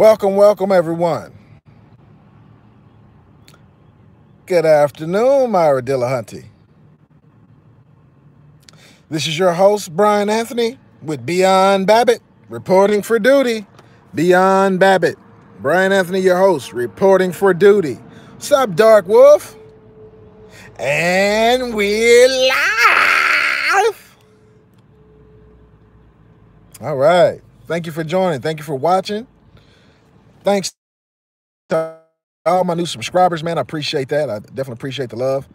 Welcome, everyone. Good afternoon, Myra Dillahunty. This is your host, Brian Anthony, with Beyond Babbitt, reporting for duty. Beyond Babbitt. Brian Anthony, your host, reporting for duty. What's up, Dark Wolf? And we're live! All right. Thank you for joining. Thank you for watching. Thanks to all my new subscribers, man. I appreciate that. I definitely appreciate the love.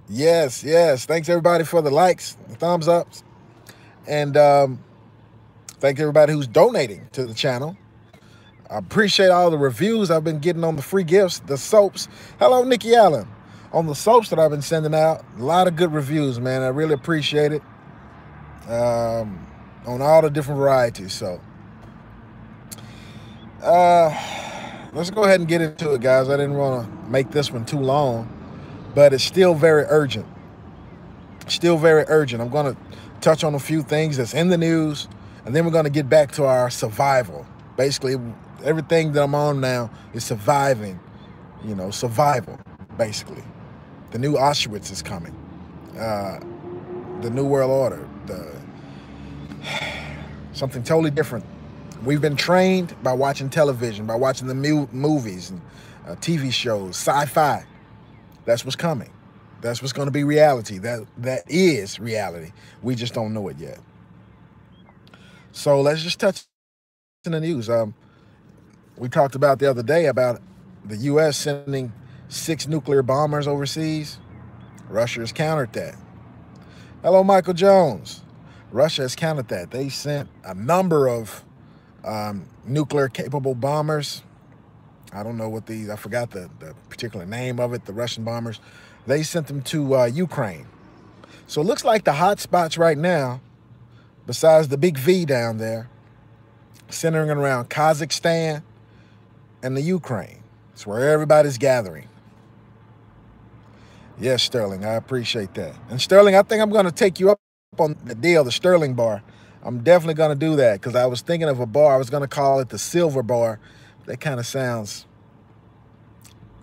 Yes. Thanks, everybody, for the likes, the thumbs ups. And thank everybody who's donating to the channel. I appreciate all the reviews I've been getting on the free gifts, the soaps. Hello, Nikki Allen. On the soaps that I've been sending out, a lot of good reviews, man. I really appreciate it. On all the different varieties. So let's go ahead and get into it, guys. I didn't want to make this one too long, but it's still very urgent. Still very urgent. I'm going to touch on a few things that's in the news, and then we're going to get back to our survival. Basically, everything that I'm on now is surviving, survival, basically. The new Auschwitz is coming. The New World Order. Something totally different. We've been trained by watching television, by watching the movies and TV shows, sci-fi. That's what's coming. That's what's going to be reality. That is reality. We just don't know it yet. So let's just touch in the news. We talked about the other day about the U.S. sending 6 nuclear bombers overseas. Russia has countered that. Hello, Michael Jones. Russia has countered that. They sent a number of nuclear-capable bombers. I don't know what I forgot the particular name of it, the Russian bombers. They sent them to Ukraine. So it looks like the hot spots right now, besides the big V down there, centering around Kazakhstan and the Ukraine. It's where everybody's gathering. Yes, Sterling, I appreciate that. And Sterling, I think I'm going to take you up on the deal, the Sterling bar. I'm definitely going to do that because I was thinking of a bar. I was going to call it the Silver Bar. That kind of sounds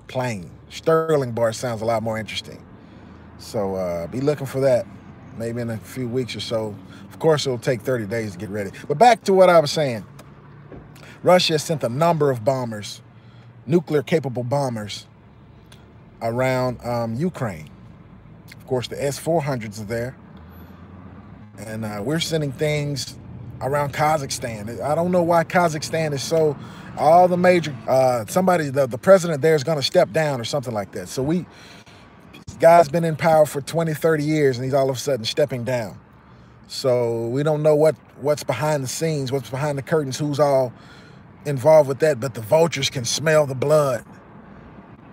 plain. Sterling Bar sounds a lot more interesting. So be looking for that maybe in a few weeks or so. Of course, it'll take 30 days to get ready. But back to what I was saying. Russia sent a number of bombers, nuclear-capable bombers, around Ukraine. Of course, the S-400s are there. And we're sending things around Kazakhstan. I don't know why Kazakhstan is so, all the major, the president there is going to step down or something like that. So this guy's been in power for 20, 30 years, and he's all of a sudden stepping down. So we don't know what's behind the scenes, what's behind the curtains, who's all involved with that. But the vultures can smell the blood.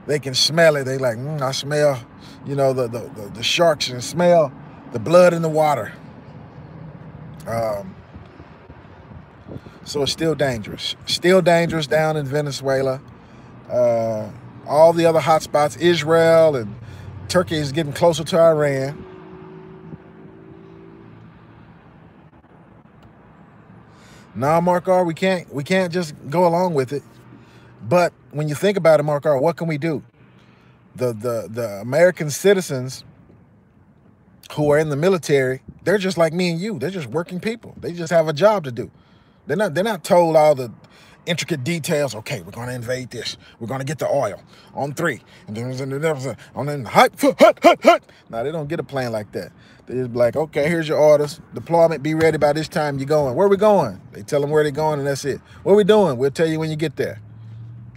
They can smell it. They like, I smell, the sharks and smell the blood in the water. So it's still dangerous. Still dangerous down in Venezuela. All the other hot spots, Israel and Turkey is getting closer to Iran. Now, Mark R, we can't just go along with it. But when you think about it, Mark R, what can we do? The American citizens who are in the military, they're just like me and you. They're just working people. They just have a job to do. They're not told all the intricate details. Okay, we're going to invade this. We're going to get the oil on 3. And then hut. Now, they don't get a plan like that. They just be like, okay, here's your orders. Deployment, be ready by this time you're going. Where are we going? They tell them where they're going, and that's it. What are we doing? We'll tell you when you get there.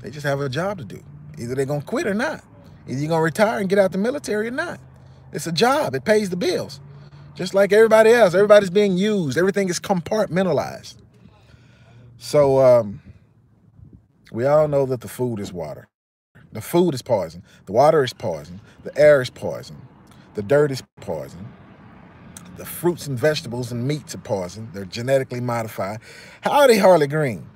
They just have a job to do. Either they're going to quit or not. Either you're going to retire and get out the military or not. It's a job. It pays the bills. Just like everybody else. Everybody's being used. Everything is compartmentalized. So we all know that the food is water. The food is poison. The water is poison. The air is poison. The dirt is poison. The fruits and vegetables and meats are poison. They're genetically modified. Howdy, Harley Green.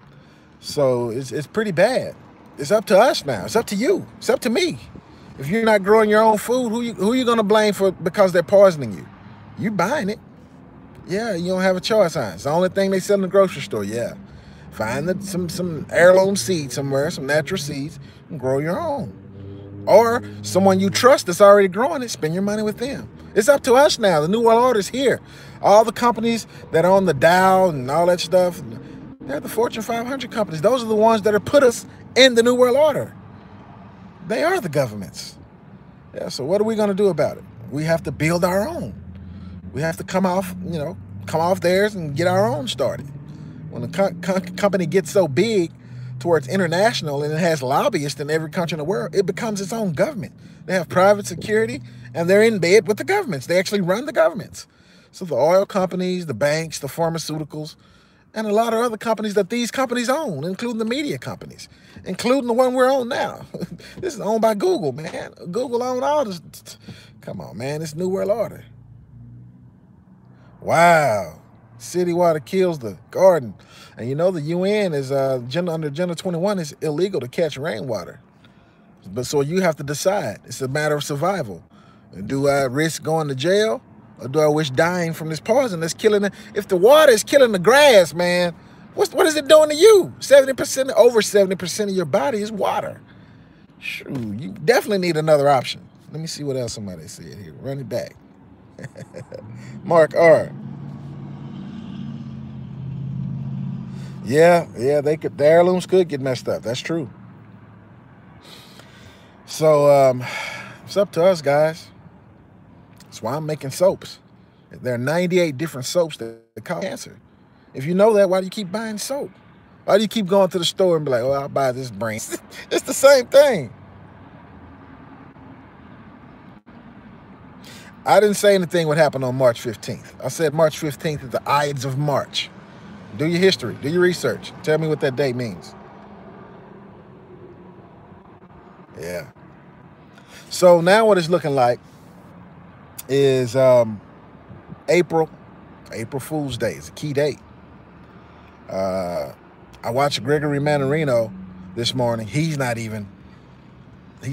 So it's pretty bad. It's up to us now. It's up to you. It's up to me. If you're not growing your own food, who you going to blame for because they're poisoning you? You buying it. Yeah, you don't have a choice on it. It's the only thing they sell in the grocery store, yeah. Find some heirloom seeds somewhere, some natural seeds, and grow your own. Or someone you trust that's already growing it, spend your money with them. It's up to us now. The New World Order is here. All the companies that own the Dow and all that stuff, they're the Fortune 500 companies. Those are the ones that have put us in the New World Order. They are the governments. Yeah, so what are we going to do about it? We have to build our own. We have to come off theirs and get our own started. When a company gets so big to where it's international and it has lobbyists in every country in the world, it becomes its own government. They have private security and they're in bed with the governments. They actually run the governments. So the oil companies, the banks, the pharmaceuticals, and a lot of other companies that these companies own, including the media companies, including the one we're on now. This is owned by Google, man. Google owns all this. Come on, man. It's New World Order. Wow. City water kills the garden. And you know the UN is, under Agenda 21, it's illegal to catch rainwater. But so you have to decide. It's a matter of survival. Do I risk going to jail? Or do I wish dying from this poison that's killing it? If the water is killing the grass, man, what is it doing to you? 70%, over 70% of your body is water. Shoot, you definitely need another option. Let me see what else somebody said here. Run it back. Mark R. Yeah, the heirlooms could get messed up. That's true. So it's up to us, guys. That's why I'm making soaps. There are 98 different soaps that cause cancer. If you know that, why do you keep buying soap? Why do you keep going to the store and be like, oh, I'll buy this brand? It's the same thing. I didn't say anything would happen on March 15th. I said March 15th is the Ides of March. Do your history. Do your research. Tell me what that date means. Yeah. So now what it's looking like is April Fool's Day. It's a key date. I watched Gregory Mannarino this morning. He's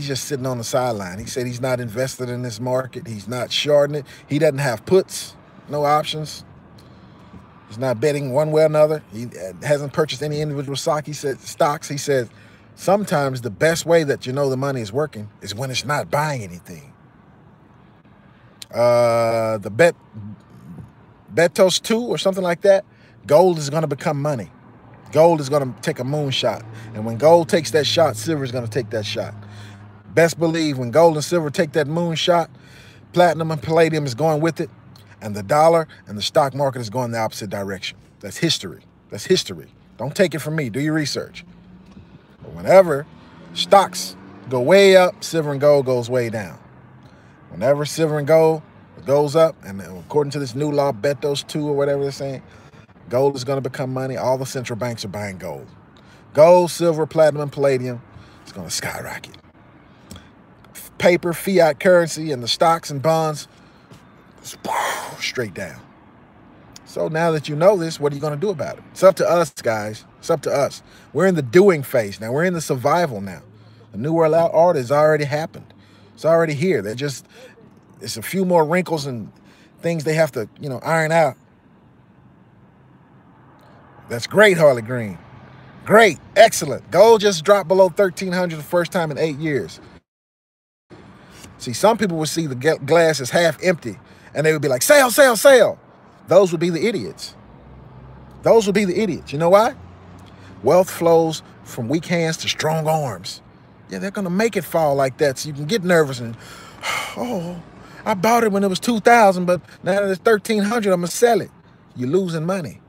just sitting on the sideline. He said he's not invested in this market. He's not shorting it. He doesn't have puts, no options. He's not betting one way or another. He hasn't purchased any individual stock. He said stocks. He said sometimes the best way that you know the money is working is when it's not buying anything. The Betos 2 or something like that, gold is going to become money. Gold is going to take a moonshot. And when gold takes that shot, silver is going to take that shot. Best believe when gold and silver take that moonshot, platinum and palladium is going with it, and the dollar and the stock market is going the opposite direction. That's history. That's history. Don't take it from me. Do your research. But whenever stocks go way up, silver and gold goes way down. Whenever silver and gold goes up, and according to this new law, Betos 2 or whatever they're saying, gold is going to become money. All the central banks are buying gold. Gold, silver, platinum, and palladium is going to skyrocket. Paper, fiat currency, and the stocks and bonds, straight down. So now that you know this, what are you going to do about it? It's up to us, guys. It's up to us. We're in the doing phase now. We're in the survival now. The New World Order has already happened. It's already here. It's a few more wrinkles and things they have to, iron out. That's great, Harley Green. Great. Excellent. Gold just dropped below 1,300 the first time in 8 years. See, some people would see the glass as half empty, and they would be like, sell, sell, sell. Those would be the idiots. Those would be the idiots. You know why? Wealth flows from weak hands to strong arms. Yeah, they're going to make it fall like that, so you can get nervous and, oh, I bought it when it was 2,000, but now that it's 1,300, I'm going to sell it. You're losing money.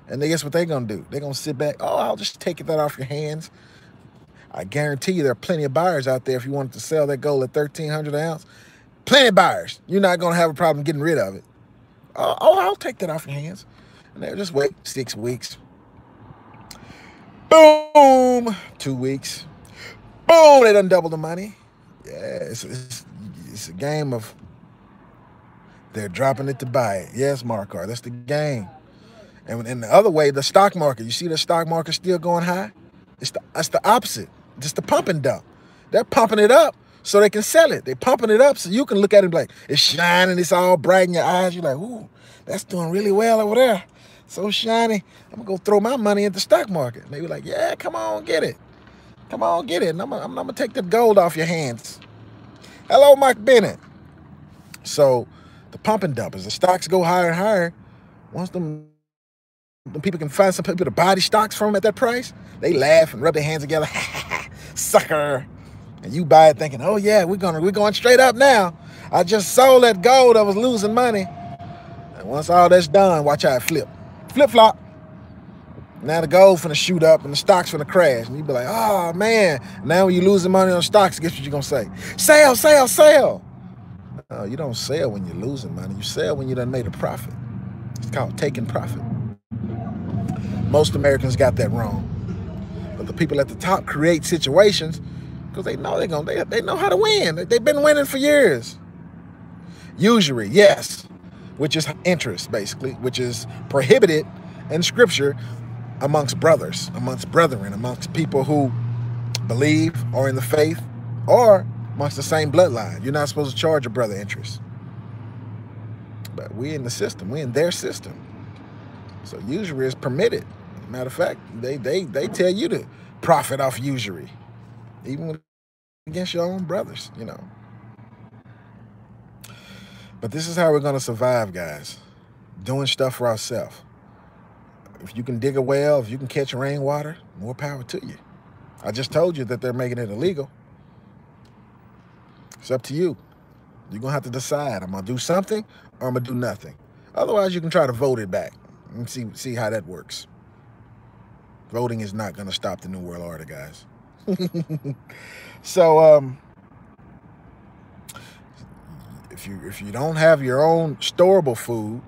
And guess what they're going to do? They're going to sit back. Oh, I'll just take that off your hands. I guarantee you there are plenty of buyers out there if you wanted to sell that gold at 1,300 an ounce. Plenty of buyers. You're not going to have a problem getting rid of it. Oh, I'll take that off your hands. And they'll just wait 6 weeks. Boom! 2 weeks. Boom! They done double the money. Yeah, it's a game of they're dropping it to buy it. Yes, Mark R. That's the game. And in the other way, the stock market, you see the stock market still going high? That's the opposite. Just the pump and dump. They're pumping it up so they can sell it. They're pumping it up so you can look at it like, it's shining, it's all bright in your eyes. You're like, ooh, that's doing really well over there. So shiny, I'm gonna go throw my money at the stock market. And they be like, yeah, come on, get it. Come on, get it. And I'm gonna take the gold off your hands. Hello, Mark Bennett. So the pump and dump, as the stocks go higher and higher, once them people can find some people to buy these stocks from at that price, they laugh and rub their hands together. Sucker. And you buy it thinking, oh yeah, we're going straight up now. I just sold that gold, I was losing money. And once all that's done, watch how it flip. Flip-flop. Now the gold finna shoot up and the stock's finna crash. And you be like, oh man. Now when you losing money on stocks, guess what you're gonna say? Sell, sell, sell. No, you don't sell when you're losing money. You sell when you done made a profit. It's called taking profit. Most Americans got that wrong. But the people at the top create situations because they know they know how to win. They've been winning for years. Usury, yes, which is interest, basically, which is prohibited in scripture amongst brothers, amongst brethren, amongst people who believe or in the faith or amongst the same bloodline. You're not supposed to charge a brother interest. But we in the system, we in their system. So usury is permitted. Matter of fact, they tell you to profit off usury, even against your own brothers, you know. But this is how we're going to survive, guys. Doing stuff for ourselves. If you can dig a well, if you can catch rainwater, more power to you. I just told you that they're making it illegal. It's up to you. You're going to have to decide, I'm going to do something or I'm going to do nothing. Otherwise, you can try to vote it back and see how that works. Voting is not going to stop the New World Order, guys. So, if you don't have your own storable food,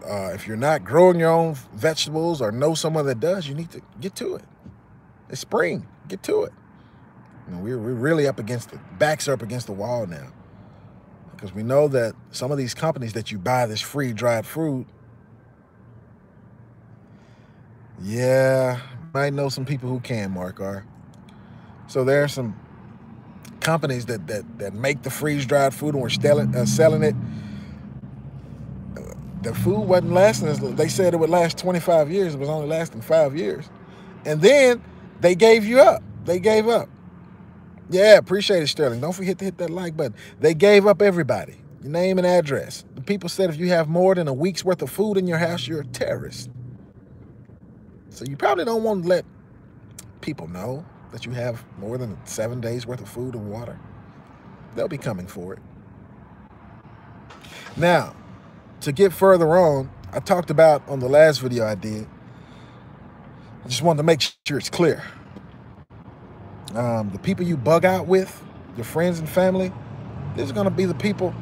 if you're not growing your own vegetables or know someone that does, you need to get to it. It's spring. Get to it. You know, we're really up against it. Backs are up against the wall now. Because we know that some of these companies that you buy this free dried fruit, yeah, might know some people who can, Mark R. So there are some companies that make the freeze-dried food and were selling it. The food wasn't lasting. They said it would last 25 years. It was only lasting 5 years. And then they gave you up. They gave up. Yeah, appreciate it, Sterling. Don't forget to hit that like button. They gave up everybody. Your name and address. The people said if you have more than a week's worth of food in your house, you're a terrorist. So you probably don't want to let people know that you have more than 7 days worth of food and water. They'll be coming for it. Now, to get further on, I talked about on the last video I did, I just wanted to make sure it's clear. The people you bug out with, your friends and family, these are going to be the people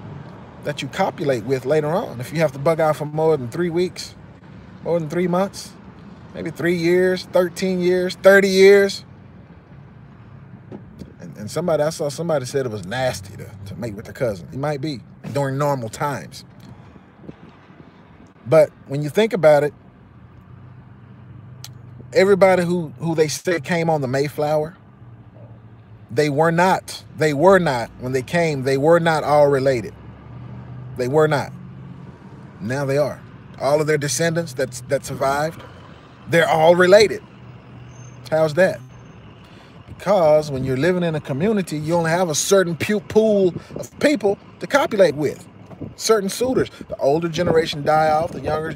that you copulate with later on. If you have to bug out for more than 3 weeks, more than 3 months, maybe 3 years, 13 years, 30 years. And I saw somebody said it was nasty to mate with a cousin. It might be during normal times. But when you think about it, everybody who they said came on the Mayflower, they were not, when they came, they were not all related. They were not. Now they are. All of their descendants that survived, they're all related. How's that? Because when you're living in a community, you only have a certain pool of people to copulate with. Certain suitors. The older generation die off, the younger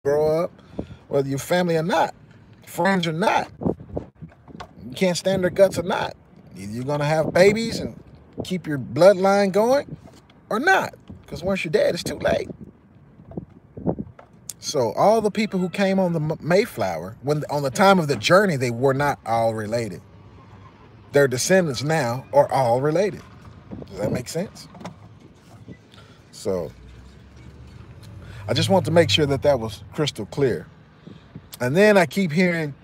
grow up, whether you're family or not, friends or not. You can't stand their guts or not. Either you're going to have babies and keep your bloodline going or not. Because once you're dead, it's too late. So all the people who came on the Mayflower, on the time of the journey, they were not all related. Their descendants now are all related. Does that make sense? So I just want to make sure that was crystal clear. And then I keep hearing,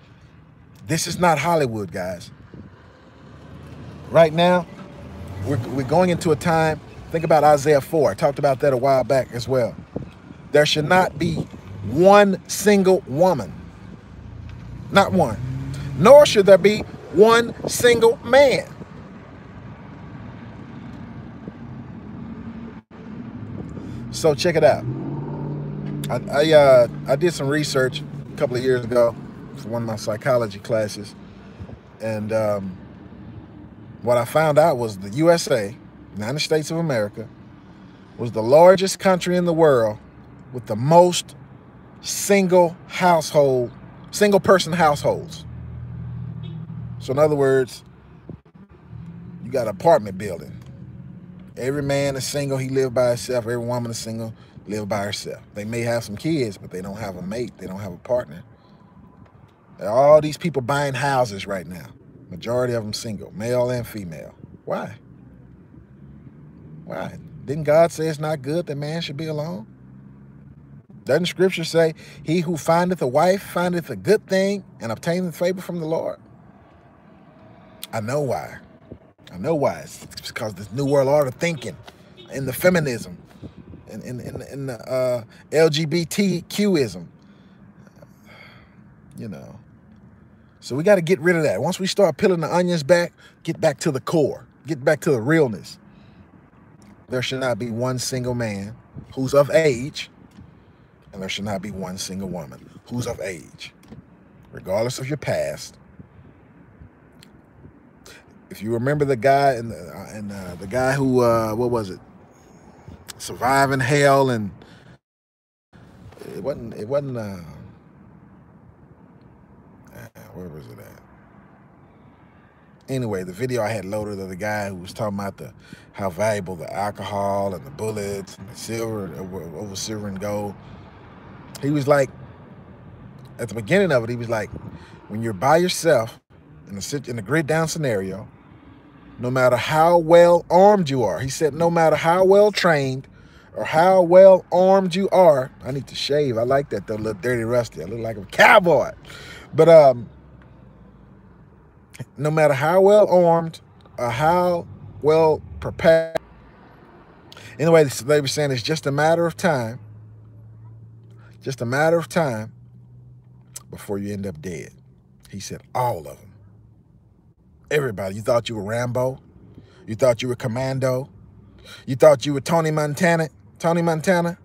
this is not Hollywood, guys. Right now, we're going into a time, think about Isaiah 4. I talked about that a while back as well. There should not be one single woman. Not one. Nor should there be one single man. So check it out. I did some research a couple of years ago for one of my psychology classes, and what I found out was the USA, United States of America, was the largest country in the world with the most single person households. So in other words, you got an apartment building. Every man is single, he lives by himself. Every woman is single, live by herself. They may have some kids, but they don't have a mate. They don't have a partner. There are all these people buying houses right now. Majority of them single, male and female. Why? Why? Didn't God say it's not good that man should be alone? Doesn't Scripture say, he who findeth a wife findeth a good thing and obtaineth favor from the Lord? I know why. I know why. It's because this New World Order thinking and the feminism and the LGBTQism. You know. So we got to get rid of that. Once we start peeling the onions back, get back to the core. Get back to the realness. There should not be one single man who's of age, and there should not be one single woman who's of age, regardless of your past. If you remember the guy and the guy who what was it? Surviving hell, and it wasn't where was it at? Anyway, the video I had loaded of the guy who was talking about how valuable the alcohol and the bullets and the silver over silver and gold. He was like, at the beginning of it, he was like, when you're by yourself in a grid down scenario, no matter how well armed you are, he said, no matter how well trained or how well armed you are, I need to shave. I like that though, look dirty, rusty. I look like a cowboy. But no matter how well armed or how well prepared, anyway, they were saying it's just a matter of time. Just a matter of time before you end up dead. He said all of them. Everybody. You thought you were Rambo. You thought you were Commando. You thought you were Tony Montana. Tony Montana.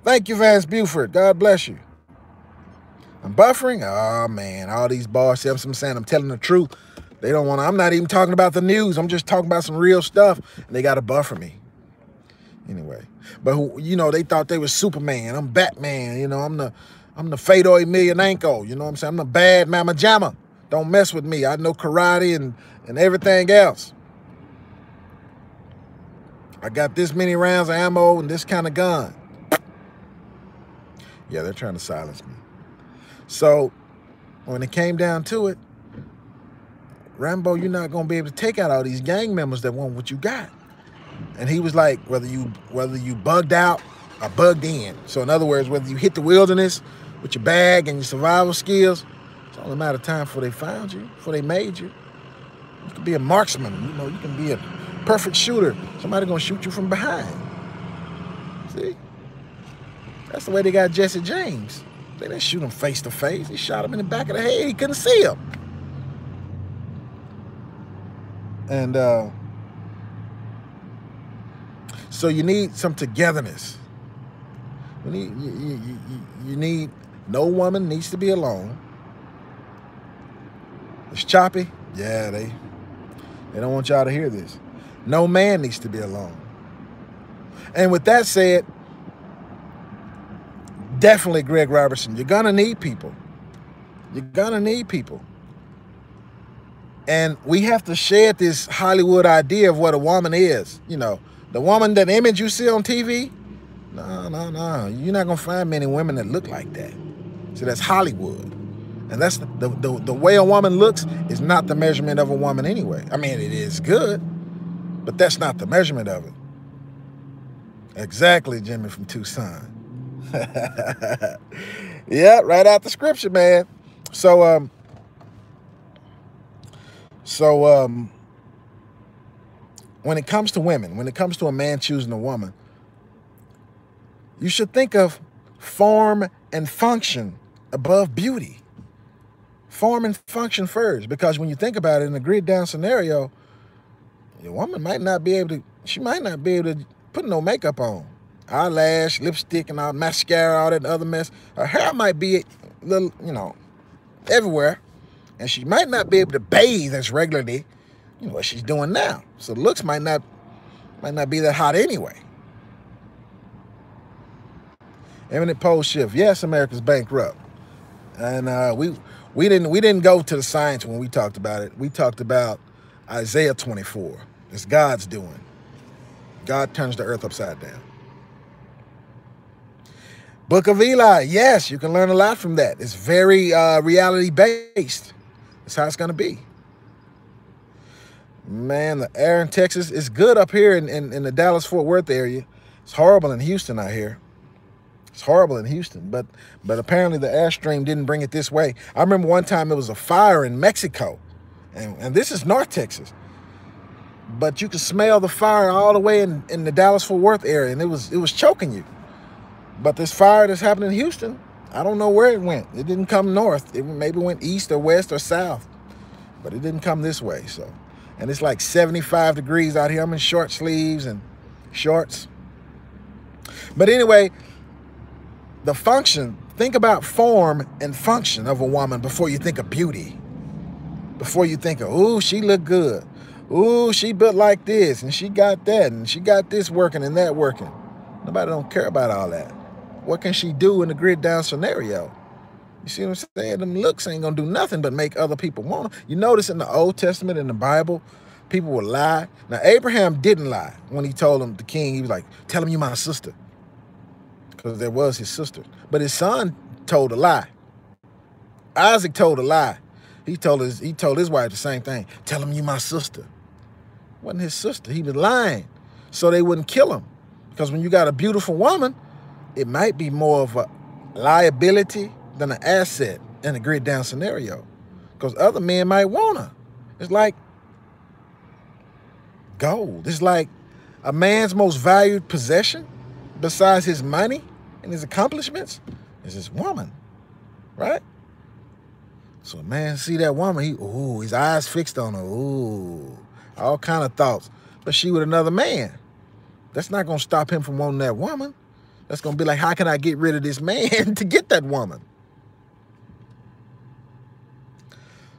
Thank you, Vance Buford. God bless you. I'm buffering. Oh, man. All these bars, I'm saying I'm telling the truth. They don't want to. I'm not even talking about the news. I'm just talking about some real stuff. And they got to buffer me. Anyway. But, you know, they thought they was Superman. I'm Batman. You know, I'm the Fedor Emelianenko. You know what I'm saying? I'm the bad mama jamma. Don't mess with me. I know karate and everything else. I got this many rounds of ammo and this kind of gun. Yeah, they're trying to silence me. So when it came down to it, Rambo, you're not going to be able to take out all these gang members that want what you got. And he was like, whether you bugged out or bugged in. So in other words, whether you hit the wilderness with your bag and your survival skills, it's only a matter of time before they found you, before they made you. You could be a marksman, you know, you can be a perfect shooter. Somebody gonna shoot you from behind. See? That's the way they got Jesse James. They didn't shoot him face to face. They shot him in the back of the head. He couldn't see him. And so you need some togetherness. You need, no woman needs to be alone. It's choppy. Yeah, they don't want y'all to hear this. No man needs to be alone. And with that said, definitely, Greg Robertson, you're gonna need people. You're gonna need people. And we have to shed this Hollywood idea of what a woman is. You know, the woman, that image you see on TV, no. You're not gonna find many women that look like that. So that's Hollywood. And that's the way a woman looks is not the measurement of a woman anyway. I mean, it is good, but that's not the measurement of it. Exactly, Jimmy from Tucson. Yeah, right out the scripture, man. So when it comes to women, when it comes to a man choosing a woman, you should think of form and function above beauty. Form and function first, because when you think about it in a grid down scenario, your woman might not be able to, she might not be able to put no makeup on. eyelash, lipstick, and all mascara, all that other mess. Her hair might be a little, everywhere, and she might not be able to bathe as regularly, what she's doing now. So the looks might not be that hot anyway. Imminent pole shift. Yes, America's bankrupt, and we didn't go to the science when we talked about it. We talked about Isaiah 24. It's God's doing. God turns the earth upside down. Book of Eli. Yes, you can learn a lot from that. It's very reality based. That's how it's going to be. Man, the air in Texas is good up here in the Dallas-Fort Worth area. It's horrible in Houston out here. It's horrible in Houston, but apparently the airstream didn't bring it this way. I remember one time it was a fire in Mexico, and this is North Texas. But you could smell the fire all the way in the Dallas-Fort Worth area, and it was choking you. But this fire that's happening in Houston, I don't know where it went. It didn't come north. It maybe went east or west or south, but it didn't come this way. So, and it's like 75 degrees out here. I'm in short sleeves and shorts. But anyway, the function, think about form and function of a woman before you think of beauty. Before you think of, ooh, she look good. Ooh, she built like this, and she got that, and she got this working and that working. Nobody don't care about all that. What can she do in the grid down scenario? You see what I'm saying? Them looks ain't gonna do nothing but make other people want them. You notice in the Old Testament, in the Bible, people will lie. Now, Abraham didn't lie when he told him, the king, he was like, tell him you my sister. Because there was his sister. But his son told a lie. Isaac told a lie. He told his wife the same thing. Tell him you my sister. Wasn't his sister. He was lying. So they wouldn't kill him. Because when you got a beautiful woman, it might be more of a liability than an asset in a grid down scenario. Because other men might want her. It's like gold. It's like a man's most valued possession, besides his money and his accomplishments, is his woman, right? So a man see that woman, his eyes fixed on her, ooh, all kind of thoughts. But she with another man. That's not going to stop him from wanting that woman. That's going to be like, how can I get rid of this man to get that woman?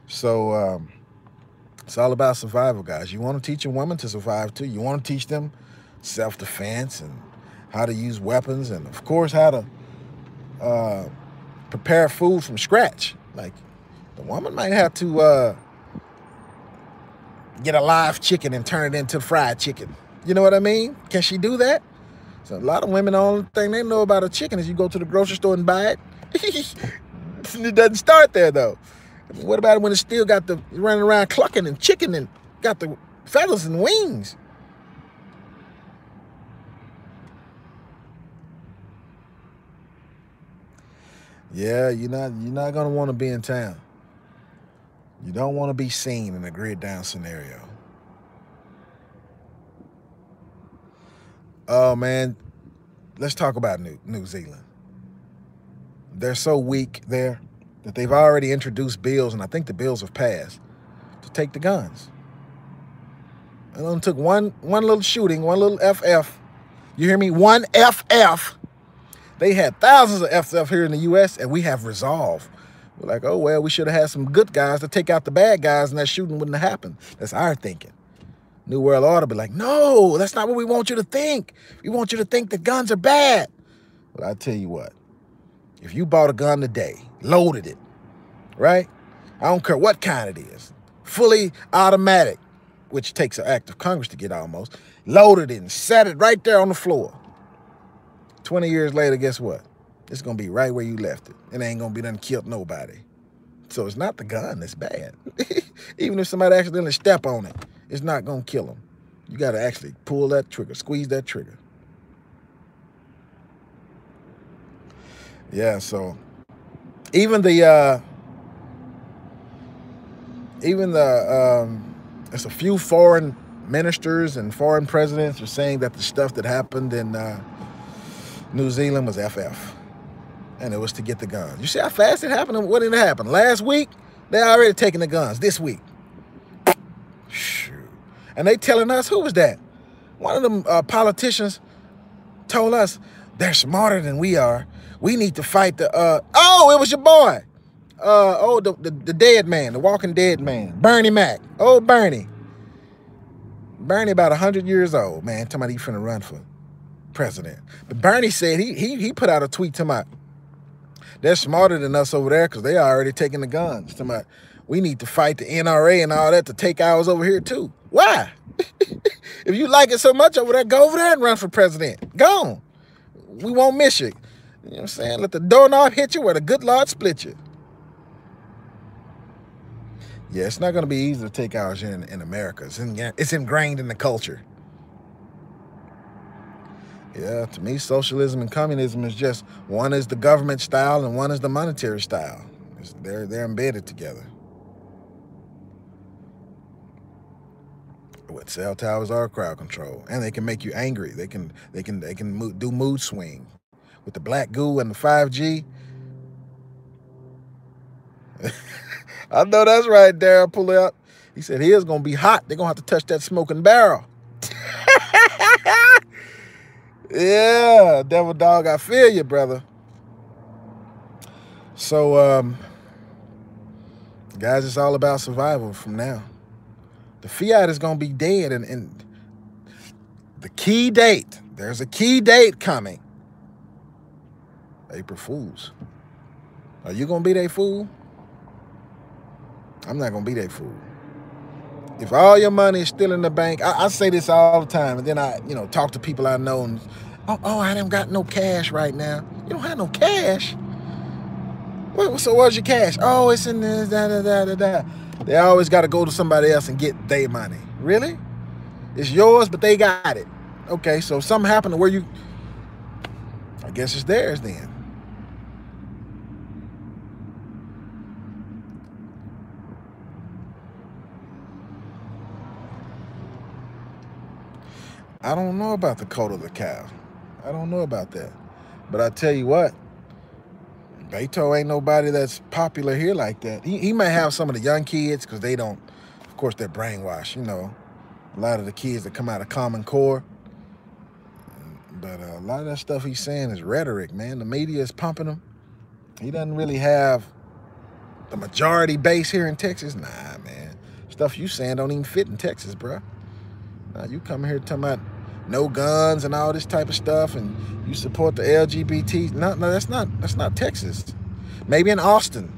So it's all about survival, guys. You want to teach a woman to survive too. You want to teach them self-defense and how to use weapons, and of course how to prepare food from scratch. Like the woman might have to get a live chicken and turn it into fried chicken. You know what I mean? Can she do that? So a lot of women, the only thing they know about a chicken is you go to the grocery store and buy it. It doesn't start there though. What about when it's still got the running around clucking and chicken and got the feathers and wings? Yeah, you're not gonna want to be in town. You don't want to be seen in a grid down scenario. Oh man, let's talk about New Zealand. They're so weak there that they've already introduced bills, and I think the bills have passed, to take the guns. It only took one little shooting, one little FF. You hear me? One FF. They had thousands of FF here in the U.S., and we have resolve. We're like, oh, well, we should have had some good guys to take out the bad guys, and that shooting wouldn't have happened. That's our thinking. New World Order be like, no, that's not what we want you to think. We want you to think that guns are bad. Well, I tell you what, if you bought a gun today, loaded it, right? I don't care what kind it is, fully automatic, which takes an act of Congress to get almost, loaded it and set it right there on the floor. 20 years later, guess what? It's going to be right where you left it. It ain't going to be done killed nobody. So it's not the gun that's bad. Even if somebody accidentally step on it, it's not going to kill them. You got to actually pull that trigger, squeeze that trigger. Yeah, so even there's a few foreign ministers and foreign presidents are saying that the stuff that happened in New Zealand was FF. And it was to get the guns. You see how fast it happened? What did it happen? Last week, they already taking the guns. This week. Shoot. And they telling us, who was that? One of them politicians told us they're smarter than we are. We need to fight the, oh, it was your boy. The dead man, the walking dead man, Bernie Mac. Oh, Bernie. Bernie about 100 years old, man, talking about he finna run for president. But Bernie said, he put out a tweet talking about, they're smarter than us over there because they are already taking the guns. Talking about, we need to fight the NRA and all that to take ours over here too. Why? If you like it so much over there, go over there and run for president. Go on. We won't miss you. You know what I'm saying? Let the doorknob hit you where the good Lord split you. Yeah, it's not going to be easy to take ours in America. It's ingrained in the culture. Yeah, to me, socialism and communism is just, one is the government style and one is the monetary style. They're embedded together. What cell towers are crowd control, and they can make you angry. They can do mood swing with the black goo and the 5G. I know that's right, Daryl. Pull up. He said he is gonna be hot. They're gonna have to touch that smoking barrel. Yeah, devil dog, I feel you, brother. So, guys, it's all about survival from now. The fiat is going to be dead, and the key date, there's a key date coming. April Fools. Are you going to be that fool? I'm not going to be that fool. If all your money is still in the bank, I say this all the time, and then I, talk to people I know, and, oh, I haven't got no cash right now. You don't have no cash? So where's your cash? Oh, it's in this, da. They always got to go to somebody else and get their money. Really? It's yours, but they got it. Okay, so something happened to where you, I guess it's theirs then. I don't know about the coat of the cow. I don't know about that. But I tell you what, Beto ain't nobody that's popular here like that. He may have some of the young kids because they don't, of course, they're brainwashed, A lot of the kids that come out of Common Core. But a lot of that stuff he's saying is rhetoric, man. The media is pumping him. He doesn't really have the majority base here in Texas. Nah, man. Stuff you saying don't even fit in Texas, bro. Now, you come here talking about no guns and all this type of stuff, and you support the LGBT. No, that's not Texas. Maybe in Austin.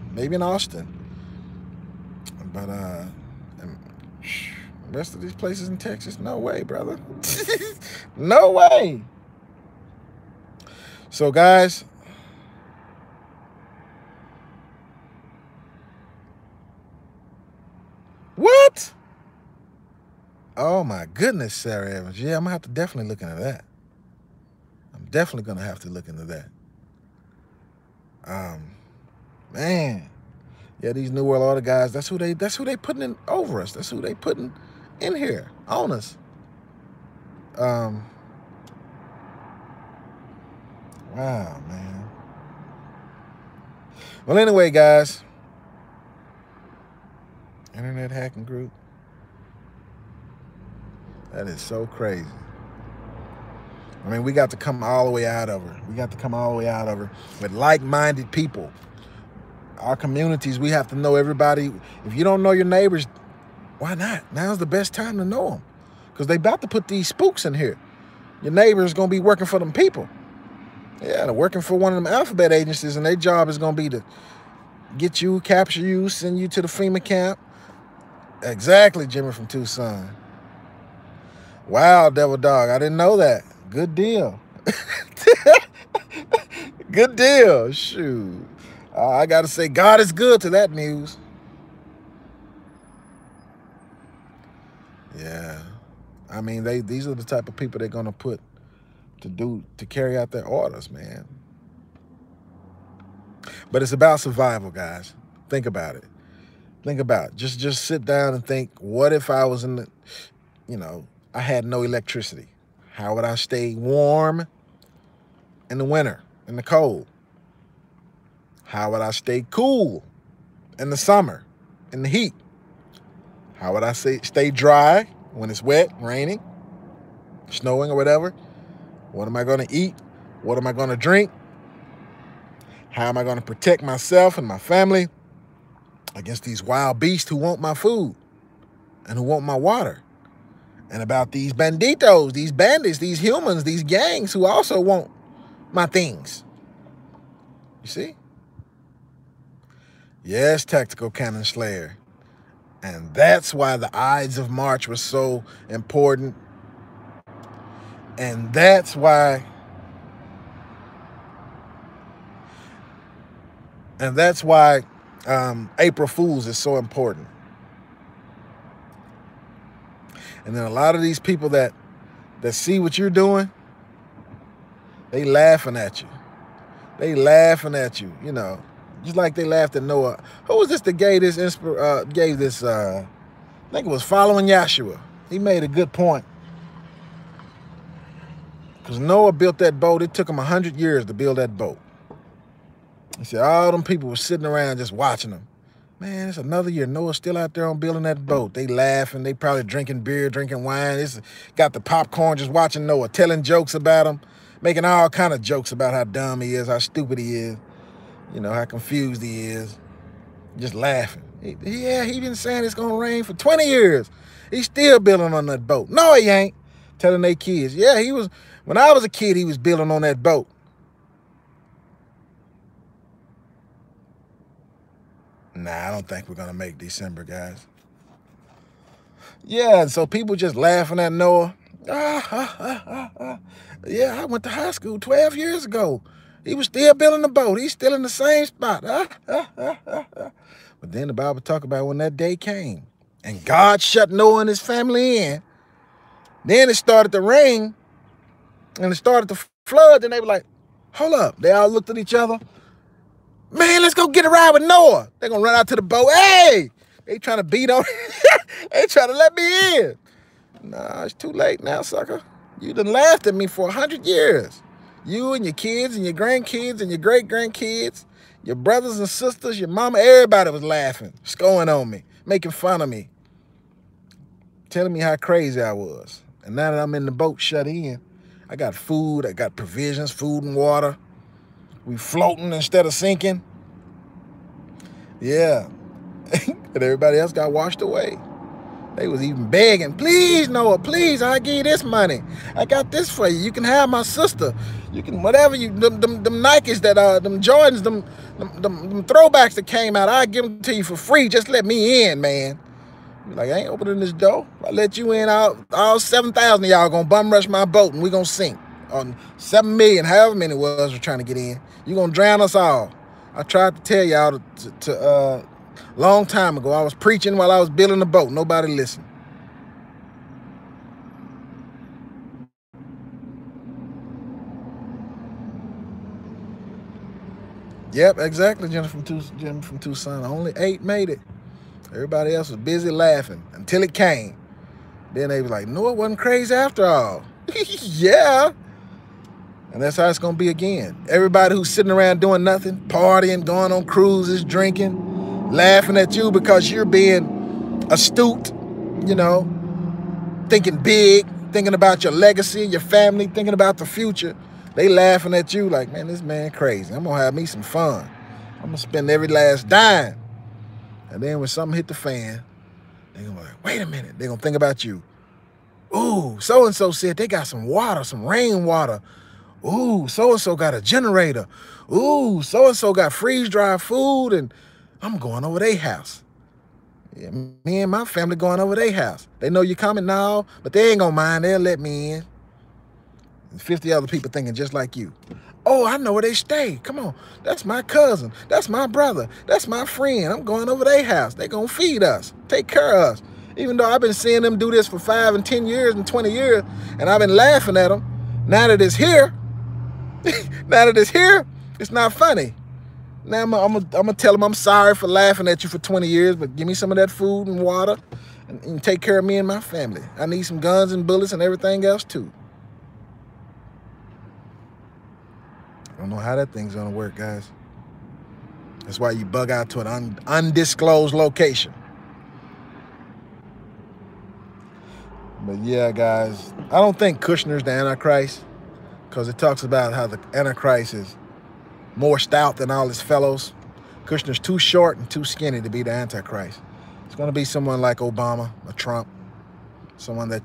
But the rest of these places in Texas, no way, brother. No way. So, guys, what? Oh my goodness, Sarah Evans. Yeah, I'm gonna have to definitely look into that. I'm definitely gonna have to look into that. Man. Yeah, these New World Order guys, that's who they putting in over us. That's who they putting in here on us. Wow, man. Well, anyway, guys. Internet hacking group. That is so crazy. I mean, we got to come all the way out of her. With like-minded people. Our communities, we have to know everybody. If you don't know your neighbors, why not? Now's the best time to know them. Because they about to put these spooks in here. Your neighbor's going to be working for them people. Yeah, they're working for one of them alphabet agencies, and their job is going to be to get you, capture you, send you to the FEMA camp. Exactly, Jimmy from Tucson. Wow, Devil Dog, I didn't know that. Good deal. Good deal. Shoot. I got to say, God is good to that news. Yeah. I mean, these are the type of people they're going to put to carry out their orders, man. But it's about survival, guys. Think about it. Just sit down and think, what if I was in the, I had no electricity? How would I stay warm in the winter, in the cold? How would I stay cool in the summer, in the heat? How would I stay dry when it's wet, raining, snowing, or whatever? What am I going to eat? What am I going to drink? How am I going to protect myself and my family against these wild beasts who want my food and who want my water? And about these banditos, these bandits, these humans, these gangs who also want my things. You see? Yes, Tactical Cannon Slayer. And that's why the Ides of March was so important. And that's why April Fools is so important. And then a lot of these people that see what you're doing, they laughing at you. They laughing at you, you know, just like they laughed at Noah. Who was this that gave this, I think it was Following Yahshua. He made a good point. Because Noah built that boat. It took him 100 years to build that boat. He said all them people were sitting around just watching him. Man, it's another year. Noah's still out there on building that boat. They laughing. They probably drinking beer, drinking wine. It's got the popcorn just watching Noah, telling jokes about him, making all kind of jokes about how dumb he is, how stupid he is, you know, how confused he is. Just laughing. He been saying it's going to rain for 20 years. He's still building on that boat. No, he ain't. Telling their kids. Yeah, he was. When I was a kid, he was building on that boat. Nah, I don't think we're going to make December, guys. Yeah, and so people just laughing at Noah. Yeah, I went to high school 12 years ago. He was still building the boat. He's still in the same spot. But then the Bible talk about when that day came and God shut Noah and his family in. Then it started to rain and it started to flood. Then they were like, hold up. They all looked at each other. Man, let's go get a ride with Noah. They're going to run out to the boat. Hey, they trying to beat on. They trying to let me in. Nah, it's too late now, sucker. You done laughed at me for 100 years. You and your kids and your grandkids and your great-grandkids, your brothers and sisters, your mama, everybody was laughing, scoring on me, making fun of me, telling me how crazy I was. And now that I'm in the boat shut in, I got food, I got provisions, food and water. We floating instead of sinking. Yeah. And everybody else got washed away. They was even begging, please, Noah, please, I'll give you this money. I got this for you. You can have my sister. You can, whatever you, them Nikes that, them Jordans, them throwbacks that came out, I'll give them to you for free. Just let me in, man. Like, I ain't opening this door. I let you in, all 7,000 of y'all gonna bum rush my boat and we gonna sink. On 7 million, however many it was, were trying to get in. You gonna drown us all. I tried to tell y'all to long time ago. I was preaching while I was building the boat. Nobody listened. Yep, exactly, Jennifer from Tucson. Only 8 made it. Everybody else was busy laughing until it came. Then they was like, no, it wasn't crazy after all. Yeah. And that's how it's going to be again. Everybody who's sitting around doing nothing, partying, going on cruises, drinking, laughing at you because you're being astute, you know, thinking big, thinking about your legacy, your family, thinking about the future. They laughing at you like, man, this man crazy. I'm going to have me some fun. I'm going to spend every last dime. And then when something hit the fan, they're going to be like, wait a minute. They're going to think about you. Ooh, so-and-so said they got some water, some rainwater. Ooh, so-and-so got a generator. Ooh, so-and-so got freeze-dried food, and I'm going over their house. Yeah, me and my family going over their house. They know you're coming now, but they ain't gonna mind. They'll let me in. And 50 other people thinking just like you. Oh, I know where they stay. Come on. That's my cousin. That's my brother. That's my friend. I'm going over their house. They gonna feed us, take care of us. Even though I've been seeing them do this for 5 and 10 years and 20 years, and I've been laughing at them. Now that it's here, it's not funny. Now I'm gonna tell them I'm sorry for laughing at you for 20 years, but give me some of that food and water and take care of me and my family. I need some guns and bullets and everything else too. I don't know how that thing's gonna work, guys. That's why you bug out to an undisclosed location. But yeah, guys, I don't think Kushner's the Antichrist. because it talks about how the Antichrist is more stout than all his fellows. Kushner's too short and too skinny to be the Antichrist. It's going to be someone like Obama or Trump, someone that's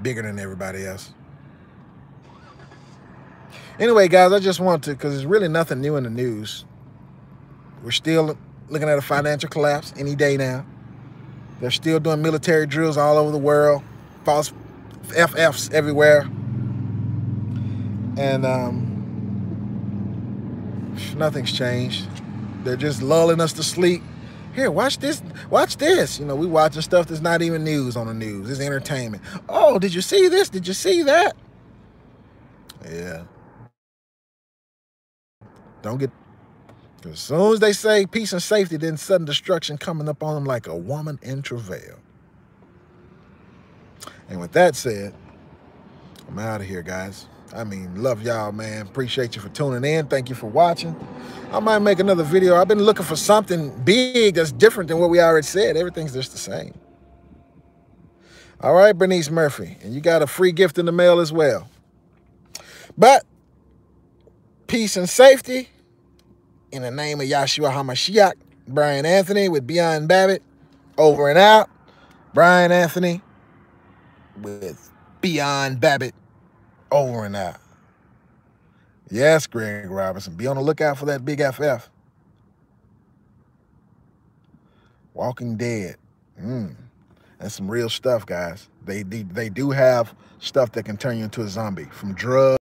bigger than everybody else. Anyway, guys, I just want to, because there's really nothing new in the news. We're still looking at a financial collapse any day now. They're still doing military drills all over the world, false FFs everywhere. And nothing's changed. They're just lulling us to sleep. Here, watch this. Watch this. You know, we watching stuff that's not even news on the news. It's entertainment. Oh, did you see this? Did you see that? Yeah. Don't get... As soon as they say peace and safety, then sudden destruction coming up on them like a woman in travail. And with that said, I'm out of here, guys. I mean, love y'all, man. Appreciate you for tuning in. Thank you for watching. I might make another video. I've been looking for something big that's different than what we already said. Everything's just the same. All right, Bernice Murphy. And you got a free gift in the mail as well. But peace and safety. In the name of Yahshua HaMashiach, Brian Anthony with Beyond Babbitt. Over and out. Brian Anthony with Beyond Babbitt. Over and out. Yes, Greg Robinson. Be on the lookout for that big FF. Walking Dead. That's some real stuff, guys. They do have stuff that can turn you into a zombie. From drugs.